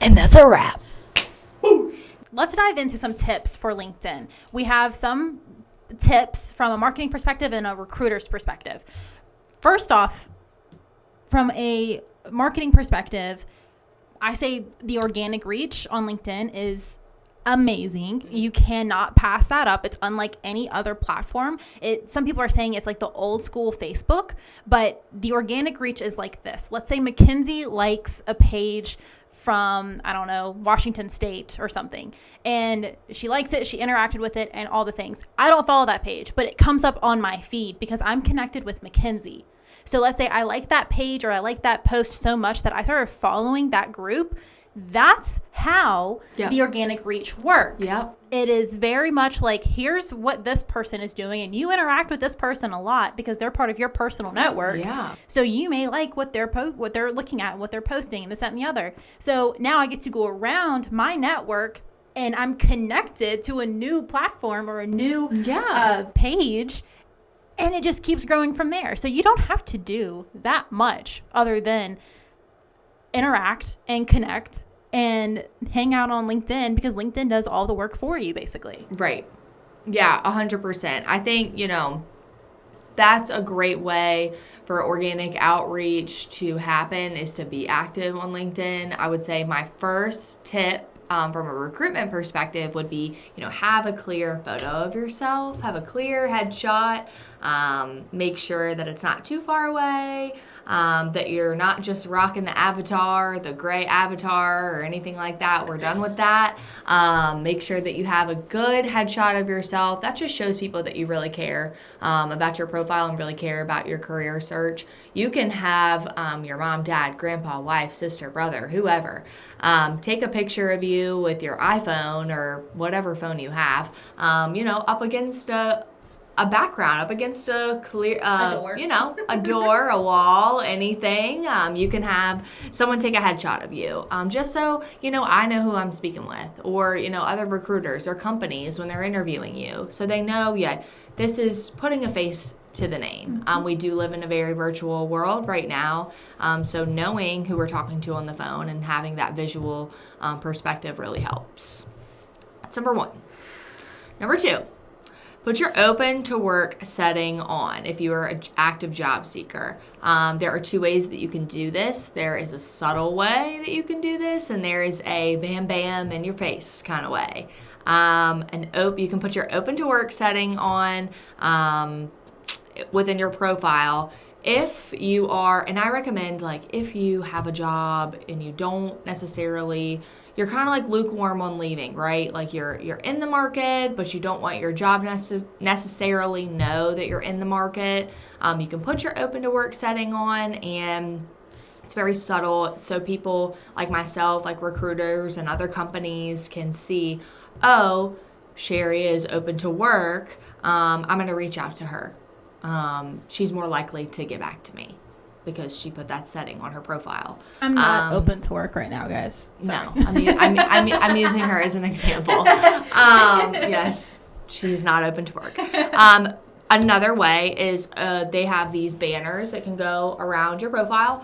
And that's a wrap. Let's dive into some tips for LinkedIn. We have some tips from a marketing perspective and a recruiter's perspective. First off, from a marketing perspective, I say the organic reach on LinkedIn is amazing. You cannot pass that up. It's unlike any other platform. Some people are saying it's like the old school Facebook, but the organic reach is like this. Let's say McKinsey likes a page from, I don't know, Washington State or something, and she likes it, she interacted with it, and all the things. I don't follow that page, but it comes up on my feed because I'm connected with McKinsey. So let's say I like that page or I like that post so much that I started following that group. That's how the organic reach works. Yep. It is very much like, here's what this person is doing, and you interact with this person a lot because they're part of your personal network. Yeah. So you may like what they're looking at, what they're posting, and this, that, and the other. So now I get to go around my network, and I'm connected to a new platform or a new page, and it just keeps growing from there. So you don't have to do that much other than interact and connect and hang out on LinkedIn, because LinkedIn does all the work for you, basically. Right. Yeah, 100%. I think, that's a great way for organic outreach to happen, is to be active on LinkedIn. I would say my first tip from a recruitment perspective would be, have a clear photo of yourself, have a clear headshot, make sure that it's not too far away, that you're not just rocking the gray avatar or anything like that. We're done with that. Make sure that you have a good headshot of yourself. That just shows people that you really care about your profile and really care about your career search. You can have your mom, dad, grandpa, wife, sister, brother, whoever, take a picture of you with your iPhone or whatever phone you have, up against a background, up against a clear, a door, a wall, anything. You can have someone take a headshot of you, just so, I know who I'm speaking with, or, other recruiters or companies when they're interviewing you. So they know, this is putting a face to the name. We do live in a very virtual world right now. So knowing who we're talking to on the phone and having that visual perspective really helps. That's number one. Number two, put your open to work setting on if you are an active job seeker. There are two ways that you can do this. There is a subtle way that you can do this, and there is a bam bam in your face kind of way. You can put your open to work setting on within your profile. If you are, and I recommend, if you have a job and you don't necessarily, you're kind of like lukewarm on leaving, right? Like you're in the market, but you don't want your job necessarily know that you're in the market. You can put your open to work setting on, and it's very subtle. So people like myself, like recruiters and other companies, can see, oh, Sherry is open to work. I'm going to reach out to her. She's more likely to get back to me because she put that setting on her profile. I'm not open to work right now, guys. Sorry. No, I'm using her as an example. Yes, she's not open to work. Another way is they have these banners that can go around your profile,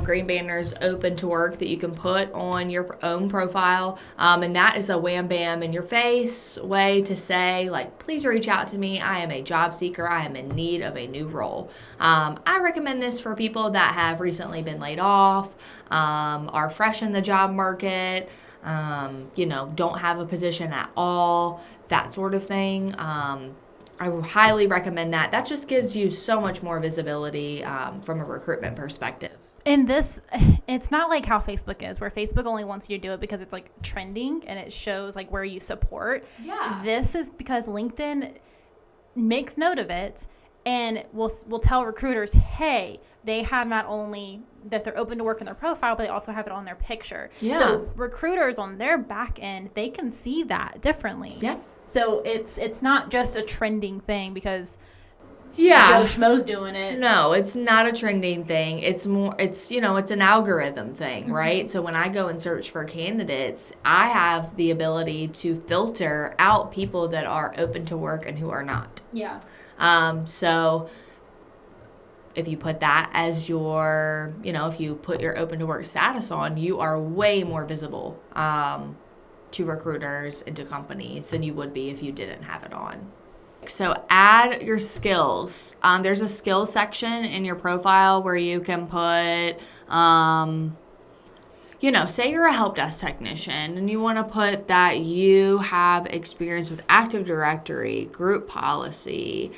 green banners, open to work, that you can put on your own profile. And that is a wham bam in your face way to say, please reach out to me. I am a job seeker. I am in need of a new role. I recommend this for people that have recently been laid off, are fresh in the job market, don't have a position at all, that sort of thing. I highly recommend that. That just gives you so much more visibility from a recruitment perspective. And it's not like how Facebook is, where Facebook only wants you to do it because it's trending and it shows where you support. Yeah. This is because LinkedIn makes note of it and will tell recruiters, hey, they have not only that they're open to work in their profile, but they also have it on their picture. Yeah. So recruiters on their back end, they can see that differently. Yeah. So it's not just a trending thing because Joe Schmo's doing it. No, it's not a trending thing. It's more, it's an algorithm thing, right? So when I go and search for candidates, I have the ability to filter out people that are open to work and who are not. Yeah. So if you put that as your, if you put your open to work status on, you are way more visible to recruiters and to companies than you would be if you didn't have it on. So add your skills. There's a skills section in your profile where you can put, say you're a help desk technician and you want to put that you have experience with Active Directory, group policy,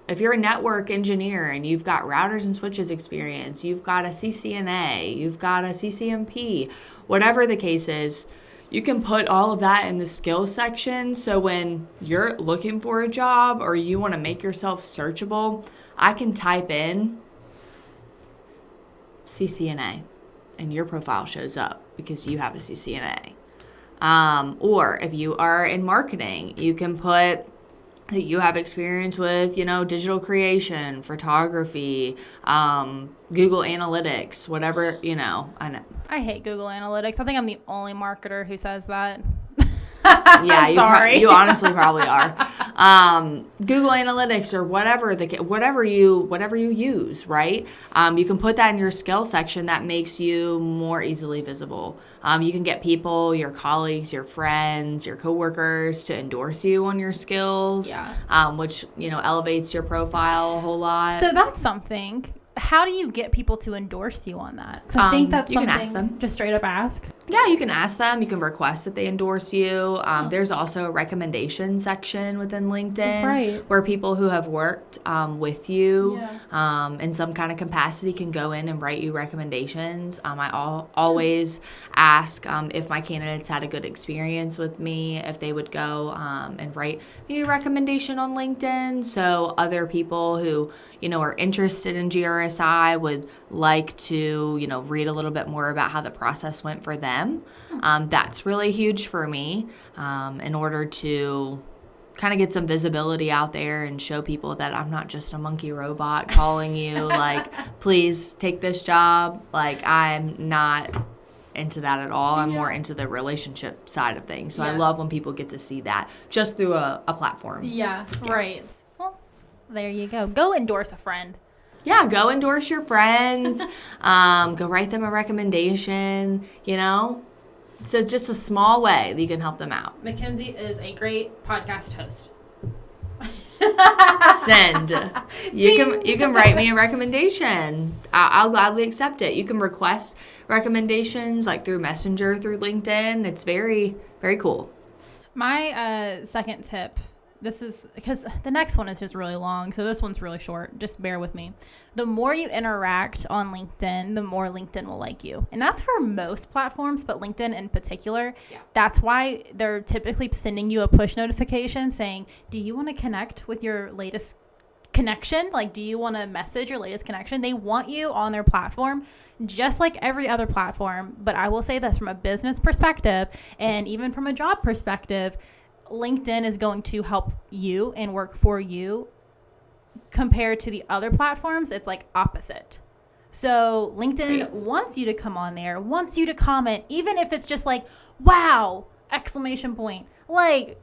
if you're a network engineer and you've got routers and switches experience, you've got a CCNA, you've got a CCNP, whatever the case is, you can put all of that in the skills section. So when you're looking for a job or you want to make yourself searchable, I can type in CCNA and your profile shows up because you have a CCNA. Or if you are in marketing, you can put that you have experience with, digital creation, photography, Google Analytics, whatever, I know. I hate Google Analytics. I think I'm the only marketer who says that. Yeah, sorry. You honestly probably are. Google Analytics or whatever you use, right? You can put that in your skill section. That makes you more easily visible. You can get people, your colleagues, your friends, your coworkers to endorse you on your skills, which elevates your profile a whole lot. So that's something. How do you get people to endorse you on that? 'Cause I think that's you something. Can ask them. Just straight up ask. Yeah, you can ask them. You can request that they endorse you. There's also a recommendation section within LinkedIn where people who have worked with you in some kind of capacity can go in and write you recommendations. I always ask if my candidates had a good experience with me, if they would go and write me a recommendation on LinkedIn. So other people who, are interested in GRSI would like to, read a little bit more about how the process went for them. That's really huge for me in order to kind of get some visibility out there and show people that I'm not just a monkey robot calling you like, please take this job. Like, I'm not into that at all. I'm more into the relationship side of things. So I love when people get to see that just through a platform. Yeah, right. Well, there you go. Go endorse a friend. Yeah, go endorse your friends. Go write them a recommendation, So just a small way that you can help them out. Mackenzie is a great podcast host. Send. You can write me a recommendation. I'll gladly accept it. You can request recommendations like through Messenger, through LinkedIn. It's very, very cool. My second tip. This is because the next one is just really long. So this one's really short. Just bear with me. The more you interact on LinkedIn, the more LinkedIn will like you. And that's for most platforms, but LinkedIn in particular. Yeah. That's why they're typically sending you a push notification saying, do you want to connect with your latest connection? Like, do you want to message your latest connection? They want you on their platform just like every other platform. But I will say this from a business perspective and even from a job perspective, LinkedIn is going to help you and work for you compared to the other platforms. It's like opposite. So LinkedIn wants you to come on there, wants you to comment, even if it's just like, wow, exclamation point. Like,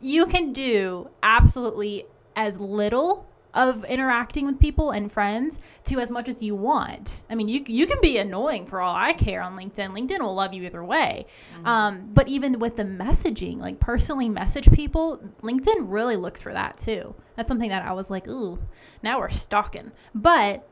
you can do absolutely as little of interacting with people and friends to as much as you want. I mean, you can be annoying for all I care on LinkedIn. LinkedIn will love you either way. But even with the messaging, like personally message people, LinkedIn really looks for that too. That's something that I was like, ooh, now we're stalking. But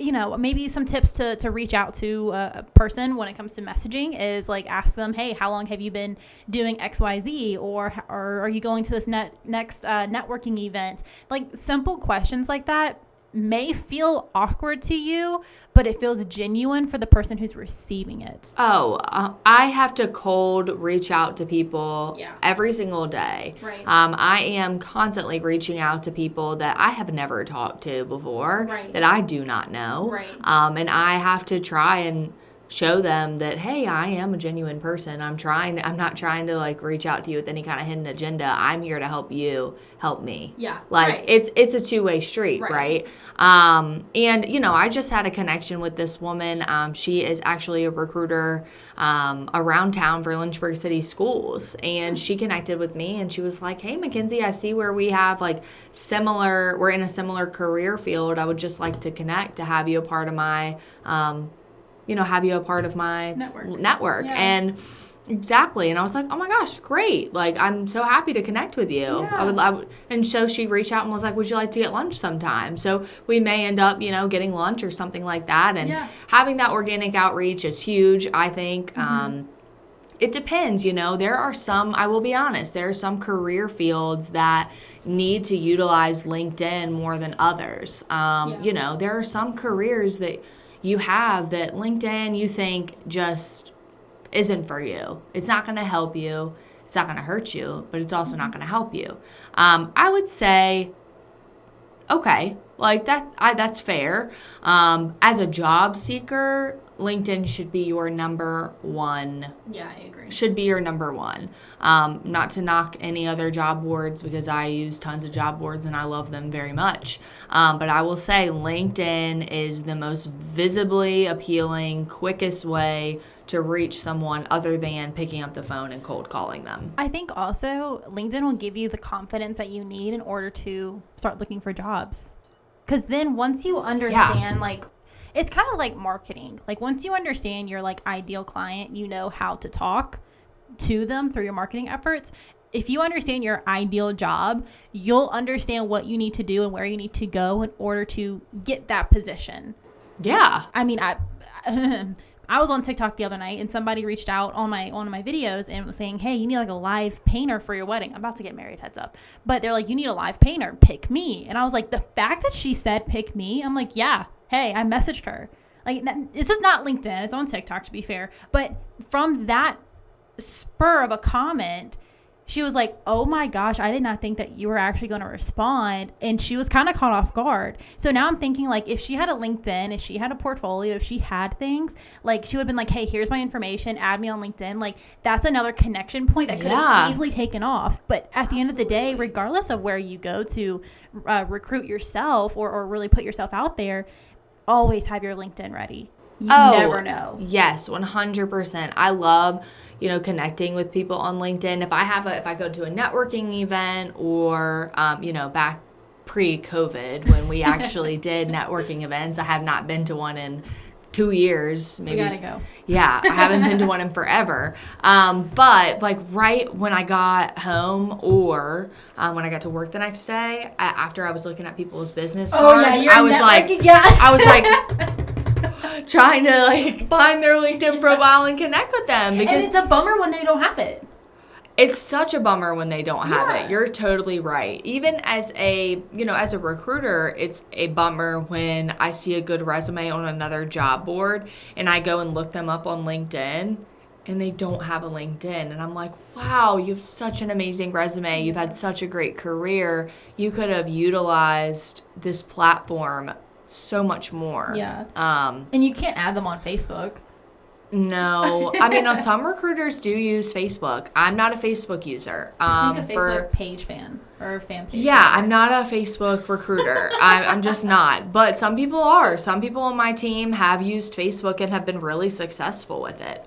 maybe some tips to reach out to a person when it comes to messaging is like ask them, hey, how long have you been doing XYZ? Or are you going to this next networking event? Like simple questions like that may feel awkward to you, but it feels genuine for the person who's receiving it. I have to cold reach out to people every single day. Right. I am constantly reaching out to people that I have never talked to before, that I do not know. Right. And I have to try and show them that, hey, I am a genuine person. I'm not trying to like reach out to you with any kind of hidden agenda. I'm here to help you help me. Yeah. Like right. it's a two-way street, right? And you know, I just had a connection with this woman. She is actually a recruiter around town for Lynchburg City schools, and she connected with me, and she was like, hey, Mackenzie, I see where we have like we're in a similar career field. I would just like to connect, to have you a part of my network. Yeah. And exactly. And I was like, oh my gosh, great. Like, I'm so happy to connect with you. Yeah. And so she reached out and was like, would you like to get lunch sometime? So we may end up, getting lunch or something like that. And having that organic outreach is huge, I think. It depends, I will be honest, there are some career fields that need to utilize LinkedIn more than others. There are some careers that you have that LinkedIn you think just isn't for you. It's not going to help you. It's not going to hurt you, but it's also not going to help you. I would say, okay, like that's fair. As a job seeker, LinkedIn should be your number one. Yeah, I agree. Should be your number one. Not to knock any other job boards, because I use tons of job boards and I love them very much. But I will say LinkedIn is the most visibly appealing, quickest way to reach someone other than picking up the phone and cold calling them. I think also LinkedIn will give you the confidence that you need in order to start looking for jobs. Because then once you understand, it's kind of like marketing. Like once you understand your like ideal client, you know how to talk to them through your marketing efforts. If you understand your ideal job, you'll understand what you need to do and where you need to go in order to get that position. Yeah. I mean, I was on TikTok the other night and somebody reached out on one of my videos and was saying, hey, you need like a live painter for your wedding. I'm about to get married, heads up. But they're like, you need a live painter. Pick me. And I was like, the fact that she said pick me, I'm like, yeah. Hey, I messaged her. Like, this is not LinkedIn. It's on TikTok, to be fair. But from that spur of a comment, she was like, oh my gosh, I did not think that you were actually going to respond. And she was kind of caught off guard. So now I'm thinking, like, if she had a LinkedIn, if she had a portfolio, if she had things, like, she would have been like, hey, here's my information. Add me on LinkedIn. Like, that's another connection point that could have easily taken off. But at the end of the day, regardless of where you go to recruit yourself or really put yourself out there, always have your LinkedIn ready. You never know. Yes, 100%. I love, connecting with people on LinkedIn. If I go to a networking event or, back pre-COVID when we actually did networking events, I have not been to one in 2 years. Maybe. We gotta go. Yeah, I haven't been to one in forever. But like right when I got home or when I got to work the next day, after I was looking at people's business cards, I was like trying to like find their LinkedIn profile and connect with them, because and it's a bummer when they don't have it. It's such a bummer when they don't have it. You're totally right. Even as a recruiter, it's a bummer when I see a good resume on another job board and I go and look them up on LinkedIn and they don't have a LinkedIn. And I'm like, wow, you have such an amazing resume. You've had such a great career. You could have utilized this platform so much more. Yeah. And you can't add them on Facebook. No. I mean, some recruiters do use Facebook. I'm not a Facebook user. Just make a Facebook page fan or a fan page. Yeah, I'm not a Facebook recruiter. I'm just not. But some people are. Some people on my team have used Facebook and have been really successful with it.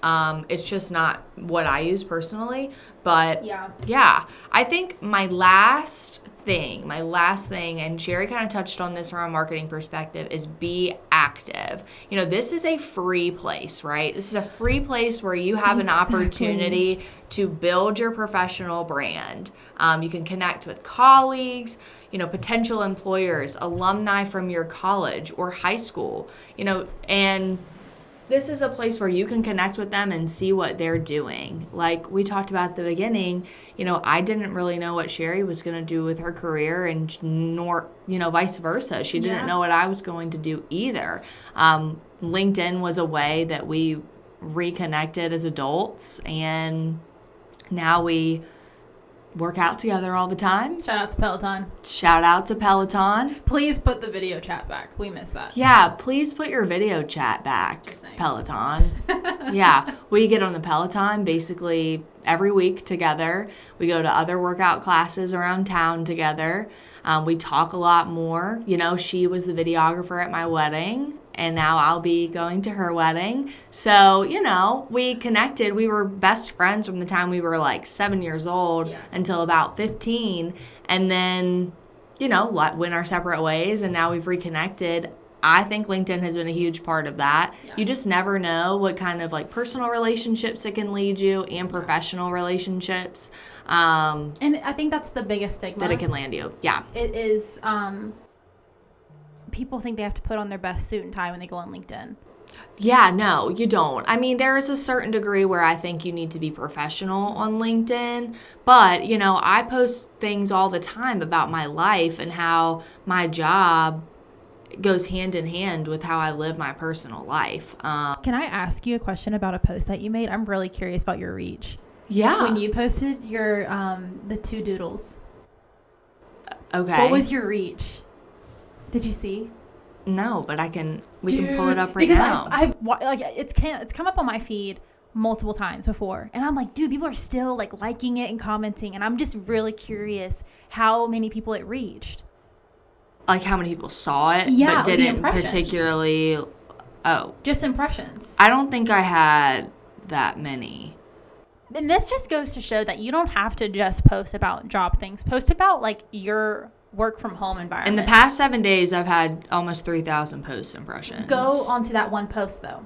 It's just not what I use personally. But yeah, I think my last thing, and Sherry kind of touched on this from a marketing perspective, is be active. This is a free place, right? This is a free place where you have an opportunity to build your professional brand. You can connect with colleagues, potential employers, alumni from your college or high school, and this is a place where you can connect with them and see what they're doing. Like we talked about at the beginning, I didn't really know what Sherry was going to do with her career, and nor, vice versa. She didn't know what I was going to do either. LinkedIn was a way that we reconnected as adults, and now we work out together all the time. Shout out to Peloton. Shout out to Peloton. Please put the video chat back. We miss that. Yeah, please put your video chat back, Peloton. Yeah, we get on the Peloton basically every week together. We go to other workout classes around town together. We talk a lot more. You know, she was the videographer at my wedding, and now I'll be going to her wedding. So, you know, we connected. We were best friends from the time we were like 7 years old until about 15. And then, you know, went our separate ways, and now we've reconnected. I think LinkedIn has been a huge part of that. Yeah. You just never know what kind of like personal relationships it can lead you and professional relationships. And I think that's the biggest stigma that it can land you. Yeah. It is, people think they have to put on their best suit and tie when they go on LinkedIn. Yeah, no, you don't. I mean, there is a certain degree where I think you need to be professional on LinkedIn. But, you know, I post things all the time about my life and how my job goes hand in hand with how I live my personal life. Can I ask you a question about a post that you made? I'm really curious about your reach. Yeah. When you posted your the 2 doodles. Okay. What was your reach? Did you see? No, but we can pull it up right now. I've like it's come up on my feed multiple times before, and I'm like, dude, people are still like liking it and commenting, and I'm just really curious how many people it reached. Like how many people saw it, yeah, but didn't particularly. Oh, just impressions. I don't think I had that many. And this just goes to show that you don't have to just post about job things. Post about like your work from home environment. In the past 7 days, I've had almost 3,000 post impressions. Go onto that one post though.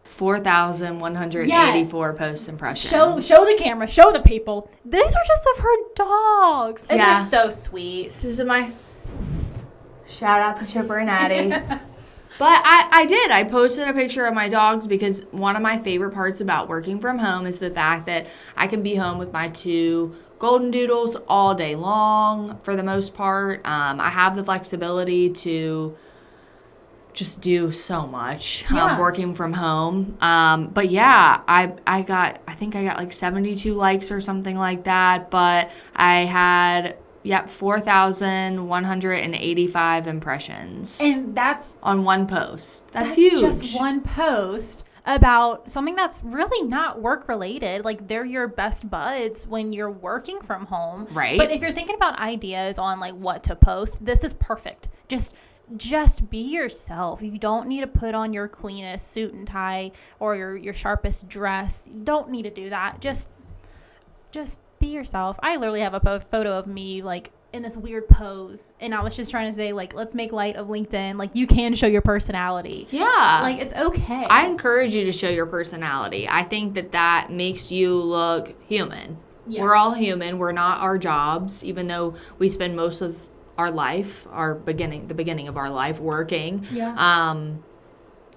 4,184 post impressions. Show the camera. Show the people. These are just of her dogs. And they're so sweet. This is my shout out to Chipper and Addie. But I did. I posted a picture of my dogs because one of my favorite parts about working from home is the fact that I can be home with my 2 golden doodles all day long for the most part. I have the flexibility to just do so much working from home. But yeah, I think I got like 72 likes or something like that. But I had 4,185 impressions. And that's on one post. That's huge. Just one post about something that's really not work related. Like they're your best buds when you're working from home. Right. But if you're thinking about ideas on like what to post, this is perfect. Just be yourself. You don't need to put on your cleanest suit and tie or your sharpest dress. You don't need to do that. Just be yourself. I literally have a photo of me like in this weird pose, and I was just trying to say like, let's make light of LinkedIn. Like you can show your personality. Yeah. Like it's okay. I encourage you to show your personality. I think that makes you look human. Yes. We're all human. We're not our jobs, even though we spend most of our life, the beginning of our life working. Yeah.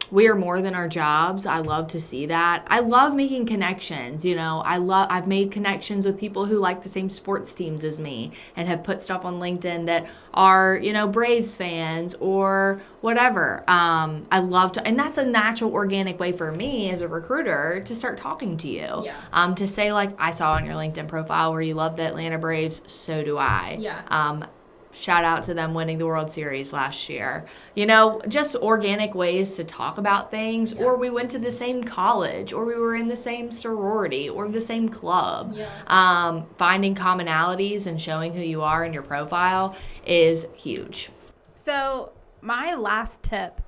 We are more than our jobs. I love to see that. I love making connections. You know, I've made connections with people who like the same sports teams as me and have put stuff on LinkedIn that are, you know, Braves fans or whatever. I love to, and that's a natural, organic way for me as a recruiter to start talking to you. Yeah. To say like, I saw on your LinkedIn profile where you love the Atlanta Braves, so do I. Yeah. Shout out to them winning the World Series last year. You know, just organic ways to talk about things. Yeah. Or we went to the same college, or we were in the same sorority, or the same club. Yeah. Finding commonalities and showing who you are in your profile is huge. So my last tip,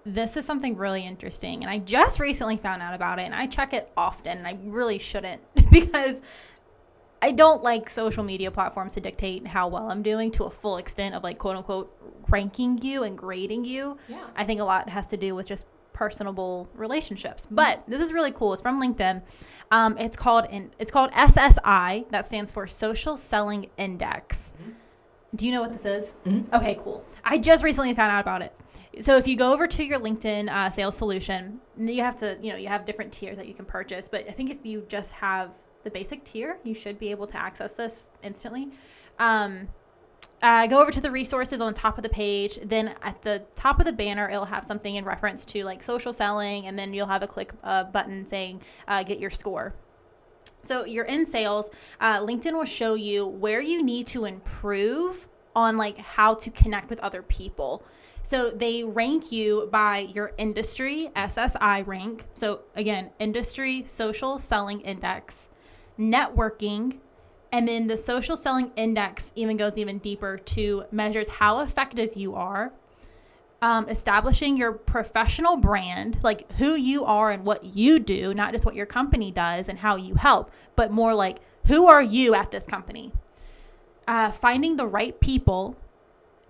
this is something really interesting, and I just recently found out about it, and I check it often, and I really shouldn't because I don't like social media platforms to dictate how well I'm doing to a full extent of like quote unquote ranking you and grading you. Yeah. I think a lot has to do with just personable relationships. But this is really cool. It's from LinkedIn. It's called SSI. That stands for Social Selling Index. Mm-hmm. Do you know what this is? Mm-hmm. Okay, cool. I just recently found out about it. So if you go over to your LinkedIn sales solution, you have to, you have different tiers that you can purchase. But I think if you just have the basic tier, you should be able to access this instantly. Go over to the resources on the top of the page. Then at the top of the banner, it'll have something in reference to like social selling, and then you'll have a click button saying get your score. So you're in sales. LinkedIn will show you where you need to improve on like how to connect with other people. So they rank you by your industry, SSI rank. So again, industry, social selling index, networking, and then the social selling index even goes even deeper to measures how effective you are, establishing your professional brand, like who you are and what you do, not just what your company does and how you help, but more like who are you at this company? Finding the right people,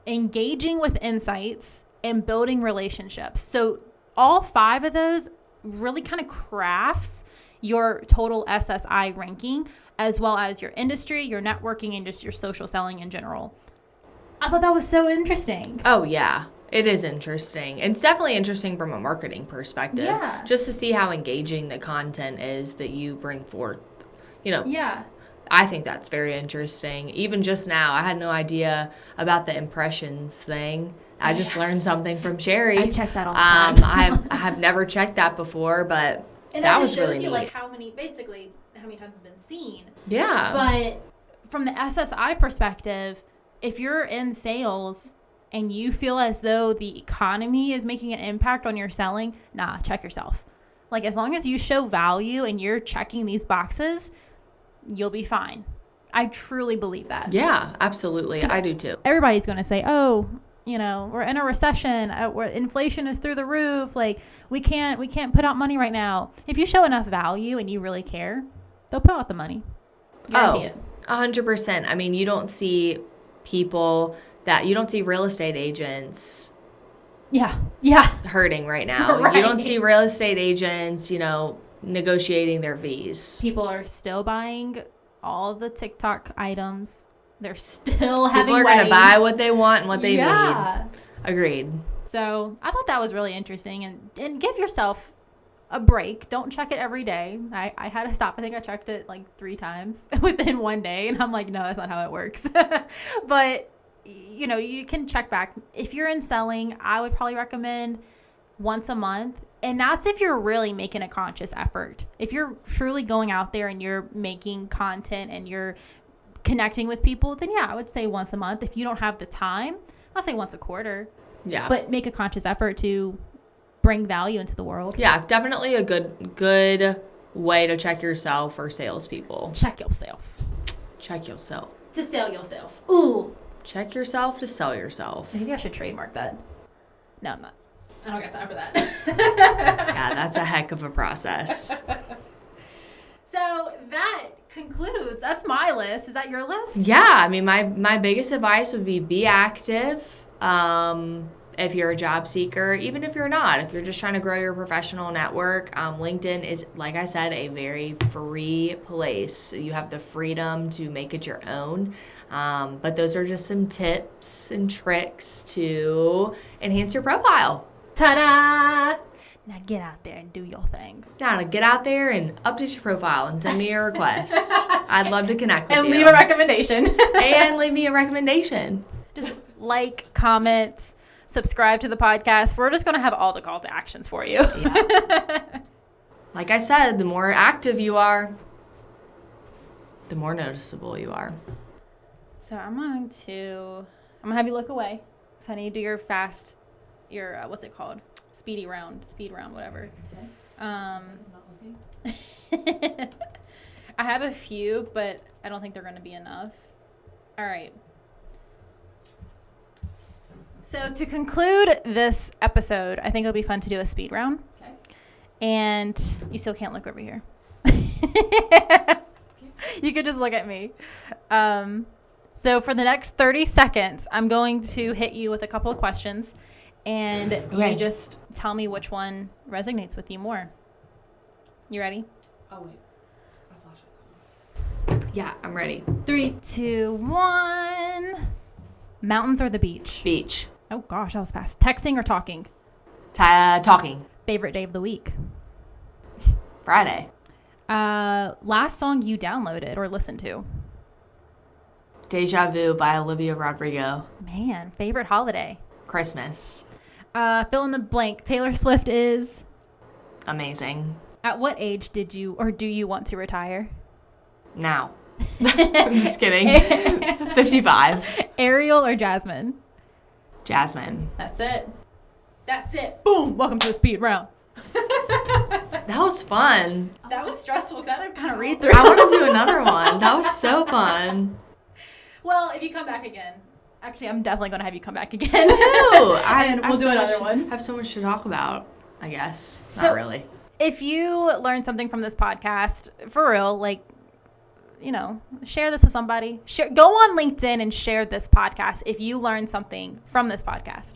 engaging with insights, and building relationships. So all 5 of those really kind of crafts your total SSI ranking, as well as your industry, your networking, and just your social selling in general. I thought that was so interesting. Oh, yeah. It is interesting. It's definitely interesting from a marketing perspective. Yeah. Just to see how engaging the content is that you bring forth. Yeah. I think that's very interesting. Even just now, I had no idea about the impressions thing. I just learned something from Sherry. I check that all the time. I have never checked that before, but and that was really neat. Like how many times it's been seen. Yeah. But from the SSI perspective, if you're in sales and you feel as though the economy is making an impact on your selling, check yourself. Like as long as you show value and you're checking these boxes, you'll be fine. I truly believe that. Yeah, absolutely. I do too. Everybody's going to say, oh, we're in a recession, where inflation is through the roof. Like we can't put out money right now. If you show enough value and you really care, they'll put out the money. Guarantee it. 100%. I mean, you don't see real estate agents hurting right now. Right. You don't see real estate agents, negotiating their fees. People are still buying all the TikTok items. They're still having People are going to buy what they want and what they need. Agreed. So I thought that was really interesting. And give yourself a break. Don't check it every day. I had to stop. I think I checked it like 3 times within one day. And I'm like, no, that's not how it works. But, you can check back. If you're in selling, I would probably recommend once a month. And that's if you're really making a conscious effort. If you're truly going out there and you're making content and you're connecting with people, then I would say once a month. If you don't have the time, I'll say once a quarter. Yeah. But make a conscious effort to bring value into the world. Yeah, definitely a good way to check yourself for salespeople. Check yourself. Check yourself. To sell yourself. Ooh. Check yourself to sell yourself. Maybe I should trademark that. No, I'm not. I don't got time for that. Yeah, that's a heck of a process. So that concludes. That's my list. Is that your list? Yeah, I mean, my biggest advice would be active. If you're a job seeker, even if you're not, if you're just trying to grow your professional network, LinkedIn is, like I said, a very free place. You have the freedom to make it your own. But those are just some tips and tricks to enhance your profile. Ta-da! Now get out there and do your thing. Now get out there and update your profile and send me a request. I'd love to connect with you. And leave a recommendation. And leave me a recommendation. Just like, comment, subscribe to the podcast. We're just going to have all the call to actions for you. Yeah. Like I said, the more active you are, the more noticeable you are. So I'm going to have you look away. So I need to do your what's it called? Speed round, whatever. Okay. Not looking. I have a few, but I don't think they're going to be enough. All right. So to conclude this episode, I think it'll be fun to do a speed round. Okay. And you still can't look over here. You could just look at me. So for the next 30 seconds, I'm going to hit you with a couple of questions. And you just tell me which one resonates with you more. You ready? Oh, wait. My flashlight. Yeah, I'm ready. 3, 2, 1. Mountains or the beach? Beach. Oh, gosh, that was fast. Texting or talking? Talking. Favorite day of the week? Friday. Last song you downloaded or listened to? Deja Vu by Olivia Rodrigo. Man, favorite holiday? Christmas. Fill in the blank. Taylor Swift is? Amazing. At what age did you or do you want to retire? Now. I'm just kidding. 55. Ariel or Jasmine? Jasmine. That's it. That's it. Boom. Welcome to the speed round. That was fun. That was stressful because I had to kind of read through. I want to do another one. That was so fun. Well, if you come back again. Actually, I'm definitely going to have you come back again. We'll do another one. I have so much to talk about, I guess. So, Not really. If you learned something from this podcast, for real, like, you know, share this with somebody. Go on LinkedIn and share this podcast if you learned something from this podcast.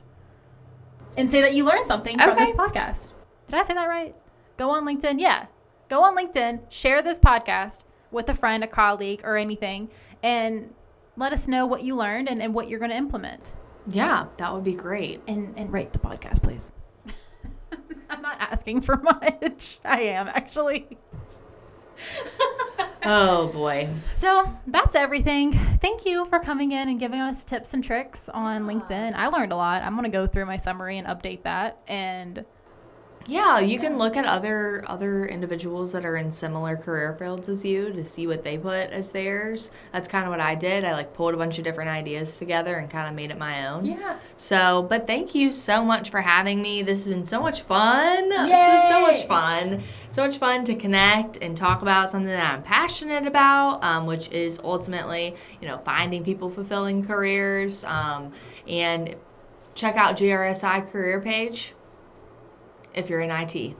And say that you learned something from this podcast. Did I say that right? Go on LinkedIn. Yeah. Go on LinkedIn, share this podcast with a friend, a colleague, or anything, and let us know what you learned and what you're going to implement. Yeah, that would be great. And rate the podcast, please. I'm not asking for much. I am, actually. Oh, boy. So that's everything. Thank you for coming in and giving us tips and tricks on LinkedIn. I learned a lot. I'm going to go through my summary and update that. And yeah, you can look at other individuals that are in similar career fields as you to see what they put as theirs. That's kind of what I did. I pulled a bunch of different ideas together and kind of made it my own. Yeah. So, but thank you so much for having me. This has been so much fun. Yay! This has been so much fun. So much fun to connect and talk about something that I'm passionate about, which is ultimately, finding people fulfilling careers. And check out GRSI career page if you're in IT.